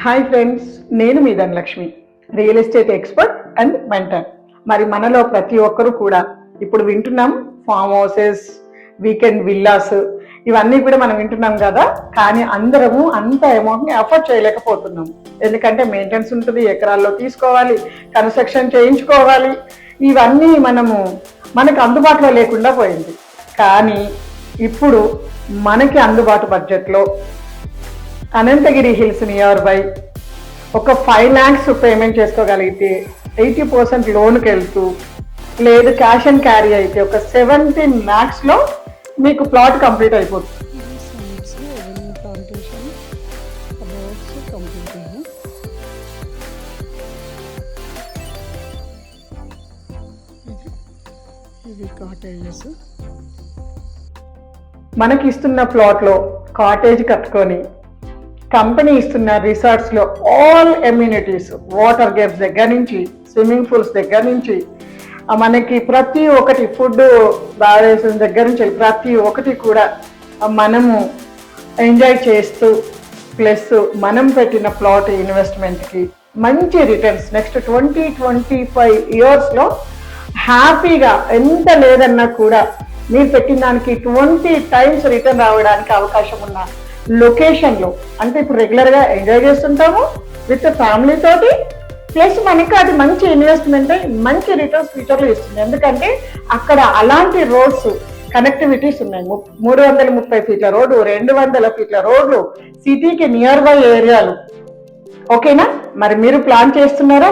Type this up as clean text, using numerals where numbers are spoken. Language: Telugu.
హాయ్ ఫ్రెండ్స్, నేను మీ Dhanalakshmi, real estate expert and mentor. మరి మనలో ప్రతి ఒక్కరు కూడా ఇప్పుడు వింటున్నాం ఫామ్ హౌసెస్, వీకెండ్ విల్లాస్, ఇవన్నీ కూడా మనం వింటున్నాం కదా. కానీ అందరము అంత అమౌంట్ని అఫోర్డ్ చేయలేకపోతున్నాం. ఎందుకంటే మెయింటెనెన్స్ ఉంటుంది, ఎకరాల్లో తీసుకోవాలి, కన్స్ట్రక్షన్ చేయించుకోవాలి, ఇవన్నీ మనకు అందుబాటులో లేకుండా పోయింది. కానీ ఇప్పుడు మనకి అందుబాటు బడ్జెట్లో అనంతగిరి హిల్స్ నియర్ బై ఒక 5 lakhs పేమెంట్ చేసుకోగలిగితే 80% లోన్కి వెళ్తూ, లేదు క్యాష్ అండ్ క్యారీ అయితే ఒక 17 lakhsలో మీకు ప్లాట్ కంప్లీట్ అయిపోతుంది. మనకి ఇస్తున్న ప్లాట్లో కాటేజ్ కట్టుకొని కంపెనీ ఇస్తున్న రిసార్ట్స్లో ఆల్ ఎమ్యూనిటీస్, వాటర్ గేమ్స్ దగ్గర నుంచి స్విమ్మింగ్ పూల్స్ దగ్గర నుంచి మనకి ప్రతి ఒక్కటి, ఫుడ్ బ్యారేజ్ దగ్గర నుంచి ప్రతి ఒక్కటి కూడా మనము ఎంజాయ్ చేస్తూ, ప్లస్ మనం పెట్టిన ప్లాట్ ఇన్వెస్ట్మెంట్కి మంచి రిటర్న్స్ నెక్స్ట్ 20-25 yearsలో హ్యాపీగా, ఎంత లేదన్నా కూడా మీరు పెట్టిన దానికి 20 times రిటర్న్ రావడానికి అవకాశం ఉన్న లొకేషన్లో, అంటే ఇప్పుడు రెగ్యులర్గా ఎంజాయ్ చేస్తుంటాము విత్ ఫ్యామిలీ తోటి, ప్లస్ మనకి అది మంచి ఇన్వెస్ట్మెంట్ మంచి రిటర్న్స్ ఫ్యూచర్లో ఇస్తుంది. ఎందుకంటే అక్కడ అలాంటి రోడ్స్ కనెక్టివిటీస్ ఉన్నాయి. 330 feet రోడ్డు, 200 feet రోడ్లు, సిటీకి నియర్ బై ఏరియాలు. ఓకేనా? మరి మీరు ప్లాన్ చేస్తున్నారా?